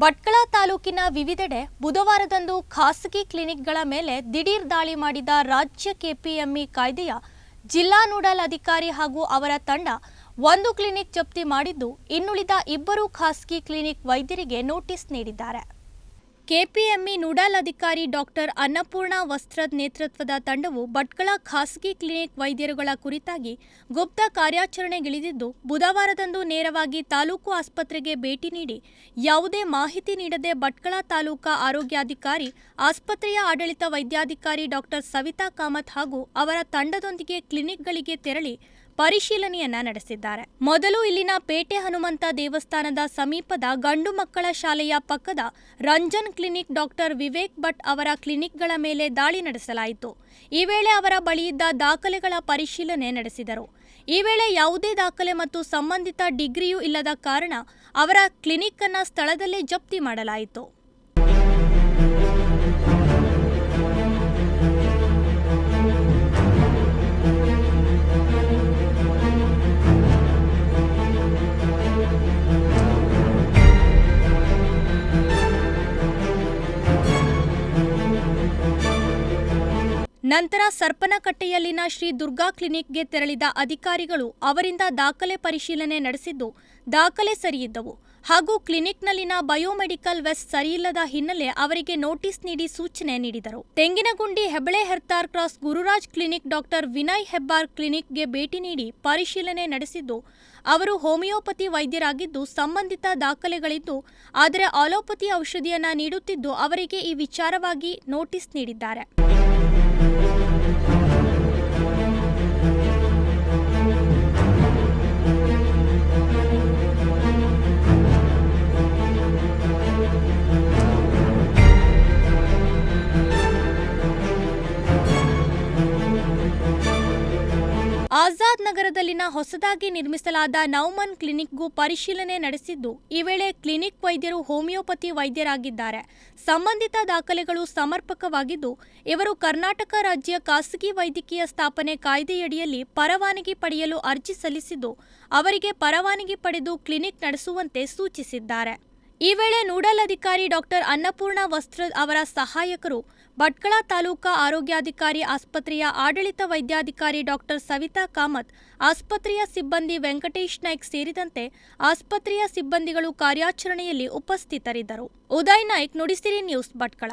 ಭಟ್ಕಳ ತಾಲೂಕಿನ ವಿವಿಧೆಡೆ ಬುಧವಾರದಂದು ಖಾಸಗಿ ಕ್ಲಿನಿಕ್ಗಳ ಮೇಲೆ ದಿಢೀರ್ ದಾಳಿ ಮಾಡಿದ ರಾಜ್ಯ ಕೆಪಿಎಂಇ ಕಾಯ್ದೆಯ ಜಿಲ್ಲಾ ನೋಡಲ್ ಅಧಿಕಾರಿ ಹಾಗೂ ಅವರ ತಂಡ ಒಂದು ಕ್ಲಿನಿಕ್ ಜಪ್ತಿ ಮಾಡಿದ್ದು, ಇನ್ನುಳಿದ ಇಬ್ಬರು ಖಾಸಗಿ ಕ್ಲಿನಿಕ್ ವೈದ್ಯರಿಗೆ ನೋಟಿಸ್ ನೀಡಿದ್ದಾರೆ. ಕೆಪಿಎಂಇ ನೋಡಲ್ ಅಧಿಕಾರಿ ಡಾಕ್ಟರ್ ಅನ್ನಪೂರ್ಣ ವಸ್ತ್ರದ್ ನೇತೃತ್ವದ ತಂಡವು ಭಟ್ಕಳ ಖಾಸಗಿ ಕ್ಲಿನಿಕ್ ವೈದ್ಯರುಗಳ ಕುರಿತಾಗಿ ಗುಪ್ತ ಕಾರ್ಯಾಚರಣೆಗಿಳಿದಿದ್ದು, ಬುಧವಾರದಂದು ನೇರವಾಗಿ ತಾಲೂಕು ಆಸ್ಪತ್ರೆಗೆ ಭೇಟಿ ನೀಡಿ ಯಾವುದೇ ಮಾಹಿತಿ ನೀಡದೆ ಭಟ್ಕಳ ತಾಲೂಕಾ ಆರೋಗ್ಯಾಧಿಕಾರಿ, ಆಸ್ಪತ್ರೆಯ ಆಡಳಿತ ವೈದ್ಯಾಧಿಕಾರಿ ಡಾಕ್ಟರ್ ಸವಿತಾ ಕಾಮತ್ ಹಾಗೂ ಅವರ ತಂಡದೊಂದಿಗೆ ಕ್ಲಿನಿಕ್ಗಳಿಗೆ ತೆರಳಿ ಪರಿಶೀಲನೆಯನ್ನ ನಡೆಸಿದ್ದಾರೆ. ಮೊದಲು ಇಲ್ಲಿನ ಪೇಟೆ ಹನುಮಂತ ದೇವಸ್ಥಾನದ ಸಮೀಪದ ಗಂಡು ಮಕ್ಕಳ ಶಾಲೆಯ ಪಕ್ಕದ ರಂಜನ್ ಕ್ಲಿನಿಕ್ ಡಾಕ್ಟರ್ ವಿವೇಕ್ ಭಟ್ ಅವರ ಕ್ಲಿನಿಕ್ಗಳ ಮೇಲೆ ದಾಳಿ ನಡೆಸಲಾಯಿತು. ಈ ವೇಳೆ ಅವರ ಬಳಿಯಿದ್ದ ದಾಖಲೆಗಳ ಪರಿಶೀಲನೆ ನಡೆಸಿದರು. ಈ ವೇಳೆ ಯಾವುದೇ ದಾಖಲೆ ಮತ್ತು ಸಂಬಂಧಿತ ಡಿಗ್ರಿಯೂ ಇಲ್ಲದ ಕಾರಣ ಅವರ ಕ್ಲಿನಿಕ್ ಅನ್ನು ಸ್ಥಳದಲ್ಲೇ ಜಪ್ತಿ ಮಾಡಲಾಯಿತು. ನಂತರ ಸರ್ಪನಕಟ್ಟೆಯಲ್ಲಿನ ಶ್ರೀ ದುರ್ಗಾ ಕ್ಲಿನಿಕ್ಗೆ ತೆರಳಿದ ಅಧಿಕಾರಿಗಳು ಅವರಿಂದ ದಾಖಲೆ ಪರಿಶೀಲನೆ ನಡೆಸಿದ್ದು, ದಾಖಲೆ ಸರಿಯಿದ್ದವು ಹಾಗೂ ಕ್ಲಿನಿಕ್ನಲ್ಲಿನ ಬಯೋಮೆಡಿಕಲ್ ವೆಸ್ಟ್ ಸರಿಯಿಲ್ಲದ ಹಿನ್ನೆಲೆ ಅವರಿಗೆ ನೋಟಿಸ್ ನೀಡಿ ಸೂಚನೆ ನೀಡಿದರು. Tenginagundi Hebbale Hertar cross Gururaj clinic doctor Vinay Hebbar ಕ್ಲಿನಿಕ್ಗೆ ಭೇಟಿ ನೀಡಿ ಪರಿಶೀಲನೆ ನಡೆಸಿದ್ದು, ಅವರು ಹೋಮಿಯೋಪತಿ ವೈದ್ಯರಾಗಿದ್ದು ಸಂಬಂಧಿತ ದಾಖಲೆಗಳಿದ್ದು, ಆದರೆ ಆಲೋಪತಿ ಔಷಧಿಯನ್ನ ನೀಡುತ್ತಿದ್ದು ಅವರಿಗೆ ಈ ವಿಚಾರವಾಗಿ ನೋಟಿಸ್ ನೀಡಿದ್ದಾರೆ. ಆಜಾದ್ ನಗರದಲ್ಲಿನ ಹೊಸದಾಗಿ ನಿರ್ಮಿಸಲಾದ ನೌಮನ್ ಕ್ಲಿನಿಕ್ಗೂ ಪರಿಶೀಲನೆ ನಡೆಸಿದ್ದು, ಈ ವೇಳೆ ಕ್ಲಿನಿಕ್ ವೈದ್ಯರು ಹೋಮಿಯೋಪತಿ ವೈದ್ಯರಾಗಿದ್ದಾರೆ. ಸಂಬಂಧಿತ ದಾಖಲೆಗಳು ಸಮರ್ಪಕವಾಗಿದ್ದು, ಇವರು ಕರ್ನಾಟಕ ರಾಜ್ಯ ಖಾಸಗಿ ವೈದ್ಯಕೀಯ ಸ್ಥಾಪನೆ ಕಾಯ್ದೆಯಡಿಯಲ್ಲಿ ಪರವಾನಗಿ ಪಡೆಯಲು ಅರ್ಜಿ ಸಲ್ಲಿಸಿದ್ದು, ಅವರಿಗೆ ಪರವಾನಗಿ ಪಡೆದು ಕ್ಲಿನಿಕ್ ನಡೆಸುವಂತೆ ಸೂಚಿಸಿದ್ದಾರೆ. ಈ ವೇಳೆ ನೋಡಲ್ ಅಧಿಕಾರಿ ಡಾಕ್ಟರ್ ಅನ್ನಪೂರ್ಣ ವಸ್ತ್ರದ್ ಅವರ ಸಹಾಯಕರು, ಭಟ್ಕಳ ತಾಲೂಕಾ ಆರೋಗ್ಯಾಧಿಕಾರಿ, ಆಸ್ಪತ್ರೆಯ ಆಡಳಿತ ವೈದ್ಯಾಧಿಕಾರಿ ಡಾಕ್ಟರ್ ಸವಿತಾ ಕಾಮತ್, ಆಸ್ಪತ್ರೆಯ ಸಿಬ್ಬಂದಿ ವೆಂಕಟೇಶ್ ನಾಯ್ಕ್ ಸೇರಿದಂತೆ ಆಸ್ಪತ್ರೆಯ ಸಿಬ್ಬಂದಿಗಳು ಕಾರ್ಯಾಚರಣೆಯಲ್ಲಿ ಉಪಸ್ಥಿತರಿದ್ದರು. ಉದಯ್ ನಾಯ್ಕ್, ನುಡಿಸಿರಿ ನ್ಯೂಸ್, ಭಟ್ಕಳ.